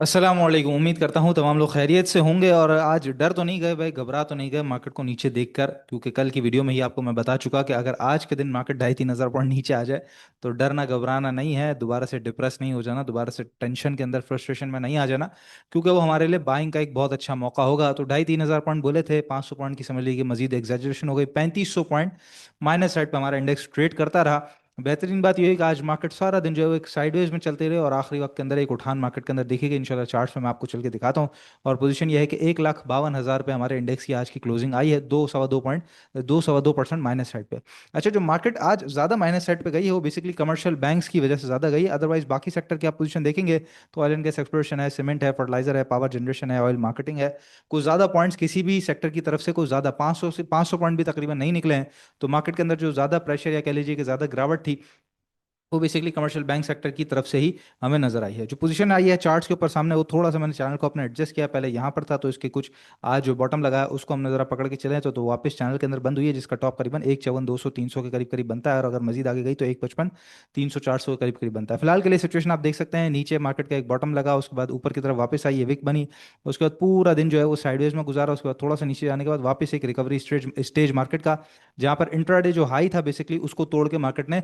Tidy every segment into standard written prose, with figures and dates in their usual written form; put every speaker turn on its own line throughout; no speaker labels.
अस्सलामुअलैकुम। उम्मीद करता हूँ तमाम लोग खैरियत से होंगे। और आज डर तो नहीं गए भाई, घबरा तो नहीं गए मार्केट को नीचे देखकर, क्योंकि कल की वीडियो में ही आपको मैं बता चुका कि अगर आज के दिन मार्केट 2,500-3,000 पॉइंट नीचे आ जाए तो डरना घबराना नहीं है, दोबारा से डिप्रेस नहीं हो जाना, दोबारा से टेंशन के अंदर फ्रस्ट्रेशन में नहीं आ जाना, क्योंकि वो हमारे लिए बाइंग का एक बहुत अच्छा मौका होगा। तो 2,500-3,000 पॉइंट बोले थे, 500 पॉइंट की समझ लीजिए मजीद एग्जैजरेशन हो गई, 3,500 पॉइंट माइनस साइड पर हमारा इंडेक्स ट्रेड करता रहा। बेहतरीन बात यह है कि आज मार्केट सारा दिन जो है वो एक साइडवेज में चलते रहे और आखिरी वक्त के अंदर एक उठान मार्केट के अंदर दिखेगी इंशाल्लाह। चार्ट्स में मैं आपको चल के दिखाता हूँ। और पोजीशन यह है कि 1,52,000 पे हमारे इंडेक्स की आज की क्लोजिंग आई है, 2 2.5% माइनस साइड पे। अच्छा, जो मार्केट आज ज़्यादा माइनस साइड पे गई है वो बेसिकली कमर्शियल बैंक्स की वजह से ज़्यादा गई है। अदरवाइज बाकी सेक्टर की आप पोजीशन देखेंगे तो ऑयल एंड गैस एक्सप्लोरेशन है, सीमेंट है, फर्टिलाइजर है, पावर जनरेशन है, ऑयल मार्केटिंग है। कुछ ज़्यादा पॉइंट्स किसी भी सेक्टर की तरफ से कुछ ज़्यादा 500 पॉइंट भी तकरीबन नहीं निकले हैं। तो मार्केट के अंदर जो ज़्यादा प्रेशर या कह लीजिए कि ज़्यादा गिरावट थी वो बेसिकली कमर्शियल बैंक सेक्टर की तरफ से ही हमें नजर आई है। जो पोजीशन आई है चार्ट्स के ऊपर सामने, वो थोड़ा सा मैंने चैनल को अपने एडजस्ट किया, पहले यहाँ पर था तो इसके कुछ आज जो बॉटम लगा है उसको हम जरा पकड़ के चले तो वापस चैनल के अंदर बंद हुई है, जिसका टॉप करीबन 1,54,200-300 के करीब करीब बनता है, और अगर मजीद आगे गई तो 1,55,300-400 के करीब करीब बनता है। फिलहाल के लिए सिचुएशन आप देख सकते हैं, नीचे मार्केट का एक बॉटम लगा, उसके बाद ऊपर की तरफ वापस आई, ये विक बनी, उसके बाद पूरा दिन जो है वो साइडवेज में गुजारा, उसके बाद थोड़ा सा नीचे जाने के बाद वापस एक रिकवरी स्टेज स्टेज मार्केट का, जहां पर इंट्राडे जो हाई था बेसिकली उसको तोड़ के मार्केट ने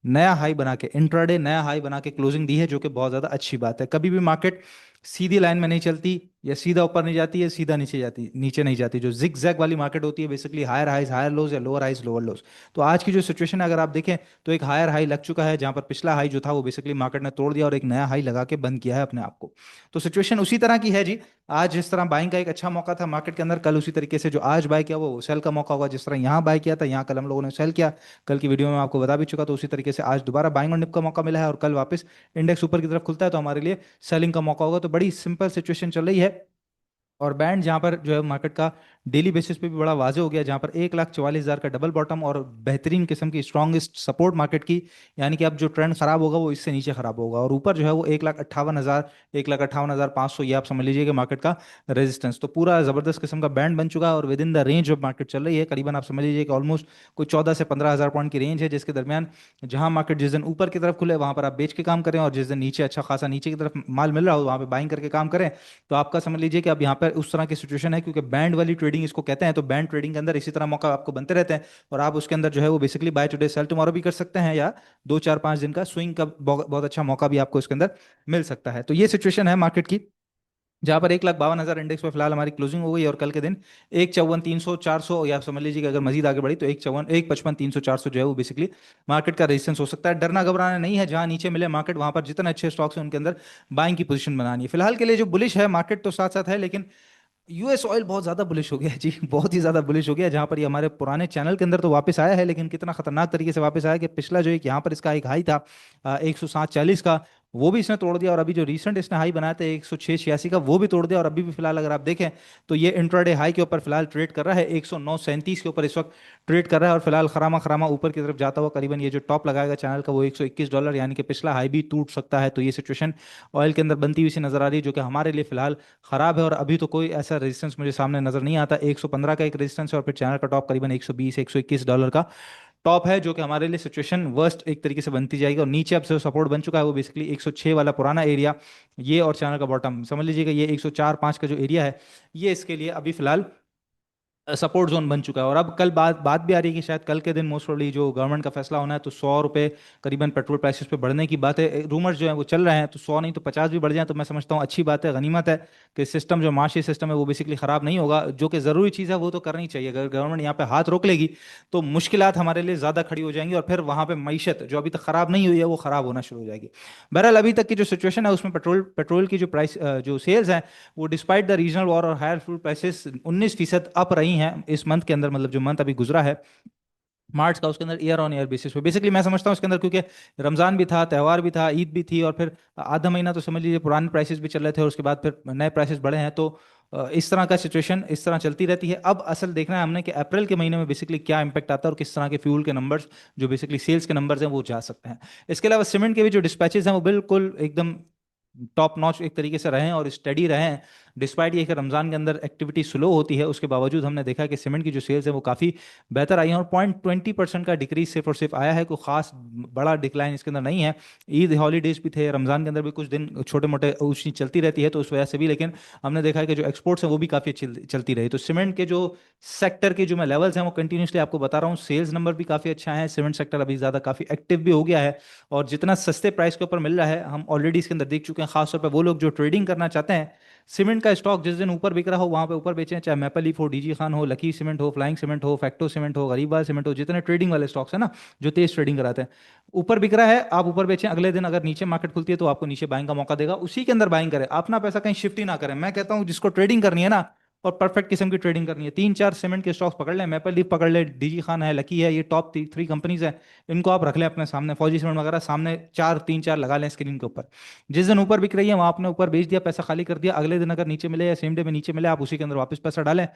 नया हाई बना के, इंट्राडे नया हाई बना के क्लोजिंग दी है, जो कि बहुत ज्यादा अच्छी बात है। कभी भी मार्केट सीधी लाइन में नहीं चलती, या सीधा ऊपर नहीं जाती है सीधा नीचे जाती, नीचे नहीं जाती। जो जिग जैग वाली मार्केट होती है basically higher highs higher lows या लोअर हाइज लोअर लोज। तो आज की जो सिचुएशन है अगर आप देखें तो एक हायर हाई लग चुका है, जहां पर पिछला हाई जो था वो बेसिकली मार्केट ने तोड़ दिया और एक नया हाई लगा के बंद किया है अपने आप को। तो सिचुएशन उसी तरह की है जी। आज जिस तरह बाइंग का एक अच्छा मौका था मार्केट के अंदर, कल उसी तरीके से जो आज बाय किया वो सेल का मौका होगा। जिस तरह यहाँ बाय किया था, यहाँ कल हम लोगों ने सेल किया, कल की वीडियो में आपको बता भी चुका, तो उसी तरीके से आज दोबारा बाइंग और निप का मौका मिला है, और कल वापस इंडेक्स ऊपर की तरफ खुलता है तो हमारे लिए सेलिंग का मौका होगा। तो बड़ी सिंपल सिचुएशन चल रही है। और बैंड जहां पर जो है मार्केट का डेली बेसिस पे भी बड़ा वाजे हो गया, जहां पर 1,44,000 का डबल बॉटम और बेहतरीन किस्म की स्ट्रॉन्गेस्ट सपोर्ट मार्केट की, यानी कि अब जो ट्रेंड खराब होगा वो इससे नीचे खराब होगा, और ऊपर जो है वो 1,58,000, 1,58,500, ये आप समझ लीजिए कि मार्केट का रेजिस्टेंस। तो पूरा जबरदस्त किस्म का बैंड बन चुका है, और with in the range of market चल रही है, करीबन आप समझ लीजिए कि ऑलमोस्ट कोई 14 से 15 हज़ार पॉइंट की रेंज है, जिसके दरमियान जहां मार्केट जिस दिन ऊपर की तरफ खुले वहां पर आप बेच के काम करें, और जिस दिन नीचे अच्छा खासा नीचे की तरफ माल मिल रहा हो वहां पे बाइंग करके काम करें। तो आपका समझ लीजिए कि अब यहाँ पर उस तरह की सिचुएशन है, क्योंकि बैंड वाली ट्रेडिंग इसको कहते हैं। तो बैंड ट्रेडिंग के अंदर इसी तरह मौका आपको बनते रहते हैं, और आप उसके अंदर जो है वो basically by today cell tomorrow भी कर सकते हैं, या 2 4 5 दिन का स्विंग का बहुत बहुत अच्छा मौका भी आपको इसके अंदर मिल सकता है। तो ये सिचुएशन है मार्केट की, जहां पर 1,52,000 इंडेक्स पे फिलहाल हमारी क्लोजिंग हो गई, और कल के दिन 1,54,300-400, या आप समझ लीजिए कि अगर मजीद आगे बढ़ी तो 1,55,300-400 जो है वो बेसिकली मार्केट का रेजिस्टेंस हो सकता है। डरना घबराना नहीं है, जहां नीचे मिले मार्केट वहां पर जितने अच्छे स्टॉक्स हैं उनके अंदर बाइंग की पोजीशन बनानी है। फिलहाल के लिए जो बुलिश है मार्केट तो साथ साथ है, लेकिन यूएस ऑयल बहुत ज्यादा बुलिश हो गया है जी, बहुत ही ज्यादा बुलिश हो गया है। जहां पर ये हमारे पुराने चैनल के अंदर तो वापस आया है, लेकिन कितना खतरनाक तरीके से वापस आया कि पिछला जो एक यहाँ पर इसका एक हाई था 107.40 का, वो भी इसने तोड़ दिया, और अभी जो रीसेंट इसने हाई बनाया था 106.86 का, वो भी तोड़ दिया। और अभी भी फिलहाल अगर आप देखें तो ये इंट्राडे हाई के ऊपर फिलहाल ट्रेड कर रहा है, 109.37 के ऊपर इस वक्त ट्रेड कर रहा है, और फिलहाल खरामा खरामा ऊपर की तरफ जाता हुआ करीबन ये जो टॉप लगाएगा चैनल का वो $121, यानी कि पिछला हाई भी टूट सकता है। तो ये सिचुएशन ऑयल के अंदर बनती हुई सी नजर आ रही है, जो कि हमारे लिए फिलहाल खराब है। और अभी तो कोई ऐसा रेजिस्टेंस मुझे सामने नजर नहीं आता। 115 का एक रेजिस्टेंस है, और फिर चैनल का टॉप करीबन 120 $121 का टॉप है, जो कि हमारे लिए सिचुएशन वर्स्ट एक तरीके से बनती जाएगी। और नीचे अब जो सपोर्ट बन चुका है वो बेसिकली 106 वाला पुराना एरिया, ये और चैनल का बॉटम समझ लीजिएगा, ये 104-5 का जो एरिया है ये इसके लिए अभी फिलहाल सपोर्ट जोन बन चुका है। और अब कल बात बात भी आ रही है कि शायद कल के दिन मोस्ट प्रोबेबली जो गवर्नमेंट का फैसला होना है तो 100 रुपये करीबन पेट्रोल प्राइसेस पे बढ़ने की बात है, रूमर्स जो है वो चल रहे हैं। तो 100 नहीं तो 50 भी बढ़ जाए तो मैं समझता हूँ अच्छी बात है, गनीमत है कि सिस्टम जो माशी सिस्टम है वो बेसिकली खराब नहीं होगा। जो कि ज़रूरी चीज़ है वो तो करनी चाहिए, अगर गवर्नमेंट यहाँ पे हाथ रोक लेगी तो मुश्किलात हमारे लिए ज़्यादा खड़ी हो जाएंगी, और फिर वहाँ पे मईशत जो अभी तक खराब नहीं हुई है वो खराब होना शुरू हो जाएगी। बहरहाल अभी तक की जो सिचुएशन है उसमें पेट्रोल पेट्रोल की जो प्राइस जो सेल्स है वो डिस्पाइट द रीजनल वॉर और हायर फूड प्राइसेस 19% अप रही हैं इस मंथ के अंदर, मतलब जो मंथ अभी गुजरा है मार्च का, उसके अंदर ईयर ऑन ईयर बेसिस पे बेसिकली मैं समझता हूँ उसके अंदर, क्योंकि रमजान भी था, त्यौहार भी था, ईद भी थी, और फिर आधा महीना तो समझ लीजिए पुराने प्राइसेस भी चल रहे थे, और उसके बाद फिर नए प्राइसेस बढ़े हैं। तो इस तरह का सिचुएशन इस तरह चलती रहती है। अब असल देखना है हमने कि अप्रैल के महीने में बेसिकली क्या इंपैक्ट आता है, और किस तरह के फ्यूल के नंबर्स जो बेसिकली सेल्स के नंबर्स हैं वो जा सकते हैं। इसके अलावा सीमेंट के भी जो डिस्पैचेस हैं वो बिल्कुल एकदम टॉप नॉच एक तरीके से रहें और स्टडी रहें। डिस्पाइट ये कि रमजान के अंदर एक्टिविटी स्लो होती है, उसके बावजूद हमने देखा कि सीमेंट की जो सेल्स है वो काफ़ी बेहतर आई है, और 0.20% का डिक्रीज सिर्फ और सिर्फ आया है, कोई खास बड़ा डिक्लाइन इसके अंदर नहीं है। ईद हॉलीडेज भी थे, रमजान के अंदर भी कुछ दिन छोटे मोटे ऊंच नीच चलती रहती है, तो उस वजह से भी, लेकिन हमने देखा है कि जो एक्सपोर्ट्स हैं वो भी काफ़ी अच्छी चलती रही। तो सीमेंट के जो सेक्टर के जो मैं लेवल्स हैं वो कंटिन्यूसली आपको बता रहा हूँ, सेल्स नंबर भी काफ़ी अच्छा है, सीमेंट सेक्टर अभी ज़्यादा काफ़ी एक्टिव भी हो गया है, और जितना सस्ते प्राइस के ऊपर मिल रहा है हम ऑलरेडी इसके अंदर देख चुके हैं। खासतौर पर वो लोग जो ट्रेडिंग करना चाहते हैं, सीमेंट का स्टॉक जिस दिन ऊपर बिक रहा हो वहां पे ऊपर बेचें, चाहे मैपल लीफ हो, डीजी खान हो, लकी सीमेंट हो, फ्लाइंग सीमेंट हो, फैक्टो सीमेंट हो, गरीबाल सीमेंट हो, जितने ट्रेडिंग वाले स्टॉक्स हैं ना, जो तेज ट्रेडिंग कराते हैं, ऊपर बिक रहा है आप ऊपर बेचें, अगले दिन अगर नीचे मार्केट खुलती है तो आपको नीचे बाइंग का मौका देगा, उसी के अंदर बाइंग करें, अपना पैसा कहीं शिफ्ट ही ना करें। मैं कहता हूँ जिसको ट्रेडिंग करनी है ना, और परफेक्ट किस्म की ट्रेडिंग करनी है, 3 4 सीमेंट के स्टॉक्स पकड़ लें, मैपल लीफ पकड़ ले, डीजी खान है, लकी है, ये टॉप 3 कंपनीज है, इनको आप रख लें अपने सामने, फौजी सीमेंट वगैरह सामने, चार 3 4 लगा लें स्क्रीन के ऊपर। जिस दिन ऊपर बिक रही है वहां आपने ऊपर बेच दिया, पैसा खाली कर दिया, अगले दिन अगर नीचे मिले या सेम डे में नीचे मिले आप उसी के अंदर वापस पैसा डालें,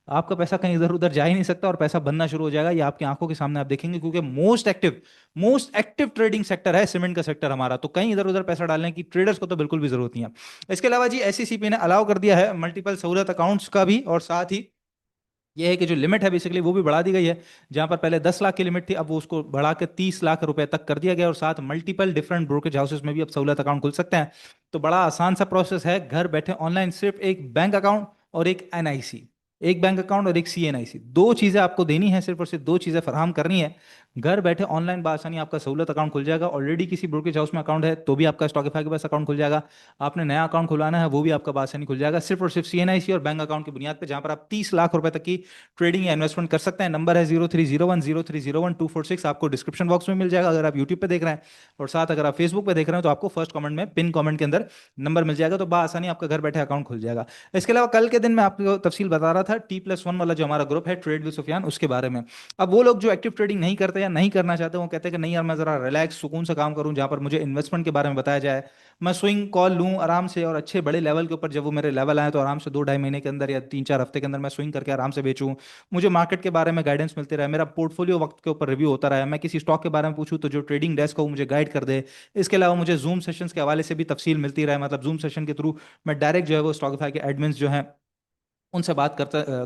आपका पैसा कहीं इधर उधर जा ही नहीं सकता, और पैसा बनना शुरू हो जाएगा, ये आपकी आंखों के सामने आप देखेंगे, क्योंकि मोस्ट एक्टिव ट्रेडिंग सेक्टर है सीमेंट का सेक्टर हमारा, तो कहीं इधर उधर पैसा डालने की ट्रेडर्स को तो बिल्कुल भी जरूरत नहीं है। इसके अलावा जी एसईसीपी ने अलाउ कर दिया है मल्टीपल सहूलत अकाउंट्स का भी, और साथ ही ये है कि जो लिमिट है बेसिकली वो भी बढ़ा दी गई है, जहां पर पहले 10 लाख की लिमिट थी अब वो उसको बढ़ा के 30 लाख रुपए तक कर दिया गया, और साथ मल्टीपल डिफरेंट ब्रोकरेज हाउसेस में भी अब सहूलत अकाउंट खुल सकते हैं। तो बड़ा आसान सा प्रोसेस है, घर बैठे ऑनलाइन सिर्फ एक बैंक अकाउंट और एक एनआईसी, एक बैंक अकाउंट और एक सीएनआईसी, दो चीजें आपको देनी है, सिर्फ और सिर्फ दो चीजें फराहम करनी है। घर बैठे ऑनलाइन बासानी आपका सहूलत अकाउंट खुल जाएगा, ऑलरेडी किसी ब्रोकरेज हाउस में अकाउंट है तो भी आपका स्टॉकिफाई के पास अकाउंट खुल जाएगा, आपने नया अकाउंट खुलवाना है वो भी आपका बासानी खुल जाएगा, सिर्फ और सिर्फ सीएनआईसी और बैंक अकाउंट की बुनियाद पर, जहां पर आप 30 लाख रुपए तक की ट्रेडिंग या इन्वेस्टमेंट कर सकते हैं। नंबर है 03010301 246, आपको डिस्क्रिप्शन बॉक्स में मिल जाएगा अगर आप यूट्यूब पे देख रहे हैं, और साथ अगर आप फेसबुक पे देख रहे हैं तो आपको फर्स्ट कमेंट में पिन कमेंट के अंदर नंबर मिल जाएगा, तो आसानी आपका घर बैठे अकाउंट खुल जाएगा। इसके अलावा कल के दिन मैं आपको तफसील बता रहा था T+1 वाला जो हमारा ग्रुप है ट्रेड विद सुफियान, उसके बारे में। अब वो लोग जो एक्टिव ट्रेडिंग नहीं करते या नहीं करना चाहते, वो कहते हैं कि नहीं यार मैं जरा रिलैक्स सुकून से काम करूं, जहां पर मुझे इन्वेस्टमेंट के बारे में बताया जाए, मैं स्विंग कॉल लूं आराम से, और अच्छे बड़े लेवल के ऊपर जब वो मेरे लेवल आए तो आराम से 2 ढाई महीने के अंदर या 3 4 हफ्ते के अंदर मैं स्विंग करके आराम से बेचूं, मुझे मार्केट के बारे में गाइडेंस मिलते रहे, मेरा पोर्टफोलियो वक्त के ऊपर रिव्यू होता रहा, मैं किसी स्टॉक के बारे में पूछूं तो जो ट्रेडिंग डेस्क हो वो मुझे गाइड कर दे। इसके अलावा मुझे जूम सेशंस के हवाले से भी तफसील मिलती रहे, मतलब जूम सेशन के थ्रू मैं डायरेक्ट जो है वो स्टॉकिफाई के एडमिन्स जो हैं उनसे बात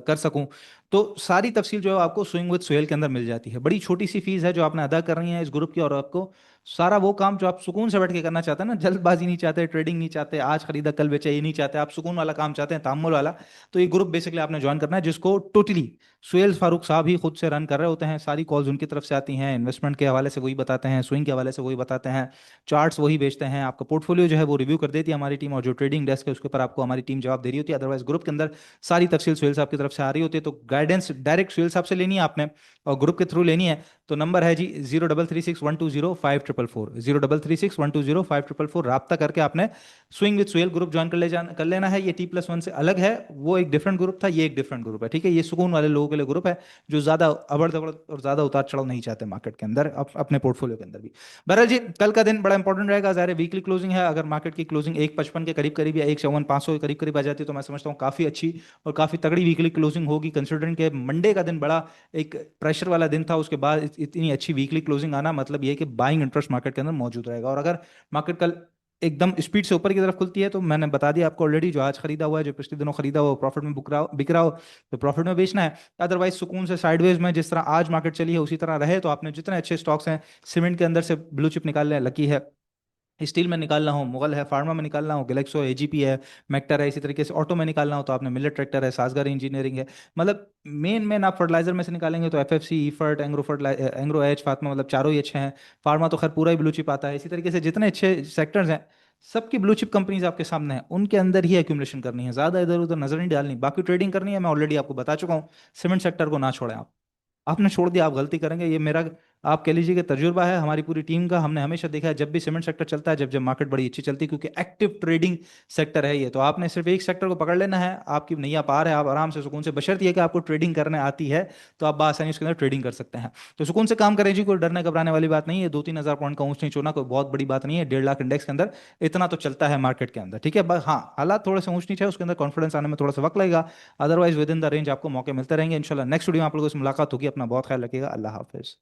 कर सकूं, तो सारी तफसील जो है आपको स्विंग विद सुहेल के अंदर मिल जाती है। बड़ी छोटी सी फीस है जो आपने अदा करनी है इस ग्रुप की, और आपको सारा वो काम जो आप सुकून से बैठ के करना चाहते हैं ना, जल्दबाजी नहीं चाहते, ट्रेडिंग नहीं चाहते, आज खरीदा कल बेचा, ये नहीं चाहते, आप सुकून वाला काम चाहते हैं, तामुल वाला, तो ये ग्रुप बेसिकली आपने ज्वाइन करना है, जिसको टोटली सुहेल फारूक साहब ही खुद से रन कर रहे होते हैं, सारी कॉल्स उनकी तरफ से आती हैं, इन्वेस्टमेंट के हवाले से वही बताते हैं, स्विंग के हवाले से वही बताते हैं, चार्ट्स वही बेचते हैं, आपका पोर्टफोलियो जो है वो रिव्यू कर देती है हमारी टीम, और जो ट्रेडिंग डेस्क है उसके ऊपर आपको हमारी टीम जवाब दे रही होती है। अदरवाइज ग्रुप के अंदर सारी तफसील सुहेल साहब की तरफ से आ रही होती है, तो गाइडेंस डायरेक्ट सुहेल साहब से लेनी है आपने और ग्रुप के थ्रू लेनी है। तो नंबर है जी 0336120544, 0336120544, रब्ता करके आपने swing with Suhail group join कर लेना है। ये T+1 से अलग है, वो एक डिफरेंट ग्रुप था, ये एक डिफरेंट ग्रुप है, ठीक है। ये सुकून वाले लोगों के लिए ग्रुप है जो ज्यादा अबड़ दबड़ और ज्यादा उतार चढ़ाव नहीं चाहते मार्केट के अंदर, अपने पोर्टफोलियो के अंदर भी। बहरहाल जी कल का दिन बड़ा इंपॉर्टेंट रहेगा, ज़ाहिर है वीकली क्लोजिंग है, अगर मार्केट की क्लोजिंग 1.55 के करीब करीब या 1.54 के करीब करीब आ जाती है तो मैं समझता हूँ काफ़ी अच्छी और काफ़ी तगड़ी वीकली क्लोजिंग होगी, कंसिडरिंग के मंडे का दिन बड़ा एक प्रेशर वाला दिन था, उसके बाद इतनी अच्छी वीकली क्लोजिंग आना मतलब ये है कि बाइंग इंटरेस्ट मार्केट के अंदर मौजूद रहेगा। और अगर मार्केट कल एकदम स्पीड से ऊपर की तरफ खुलती है तो मैंने बता दिया आपको ऑलरेडी, जो आज खरीदा हुआ है, जो पिछले दिनों खरीदा हुआ प्रॉफिट में बिक रहा हो तो प्रॉफिट में बेचना है, अदरवाइज सुकून से साइडवेज में जिस तरह आज मार्केट चली है उसी तरह रहे। तो आपने जितने अच्छे स्टॉक्स हैं सीमेंट के अंदर से ब्लू चिप निकाल लें, लकी है, स्टील में निकालना हो मुगल है, फार्मा में निकालना हो गैलेक्सो है, एजीपी है, मेक्टर है, इसी तरीके से ऑटो में निकालना हो तो आपने मिलेट ट्रैक्टर है, सासगार इंजीनियरिंग है, मतलब मेन आप फर्टिलाइजर में से निकालेंगे तो एफएफसी, ईफर्ट, एंग्रो एच, फातमा, मतलब चारों ही अच्छे हैं। फार्मा तो खैर पूरा ही ब्लू चिप आता है। इसी तरीके से जितने अच्छे सेक्टर्स हैं सबकी ब्लू चिप कंपनीज आपके सामने हैं, उनके अंदर ही एक्यूमुलेशन करनी है, ज्यादा इधर उधर नजर नहीं डालनी। बाकी ट्रेडिंग करनी है मैं ऑलरेडी आपको बता चुका हूँ, सीमेंट सेक्टर को ना छोड़ें आप, आपने छोड़ दिया आप गलती करेंगे, ये मेरा आप कह लीजिए कि तजुर्बा है हमारी पूरी टीम का। हमने हमेशा देखा है जब भी सीमेंट सेक्टर चलता है, जब जब मार्केट बड़ी अच्छी चलती है, क्योंकि एक्टिव ट्रेडिंग सेक्टर है ये, तो आपने सिर्फ एक सेक्टर को पकड़ लेना है, आपकी नैया पार है, आप आराम से सुकून से, बशर्ते ये कि आपको ट्रेडिंग करने आती है तो आप बासानी उसके अंदर ट्रेडिंग कर सकते हैं। तो सुकून से काम करें जी, कोई डरने घबराने वाली बात नहीं है, 2-3 हज़ार पॉइंट का ऊंच नीच होना कोई बहुत बड़ी बात नहीं है, 1.5 लाख इंडेक्स के अंदर इतना तो चलता है मार्केट के अंदर, ठीक है। बस हाँ हालात थोड़े से ऊंच नीच है, उसके अंदर कॉन्फिडेंस आने में थोड़ा सा वक्त लगेगा, otherwise with in the range आपको मौके मिलते रहेंगे इंशाल्लाह। नेक्स्ट वीडियो में आप लोगों से मुलाकात होगी, अपना बहुत ख्याल रखिएगा, अल्लाह हाफिज।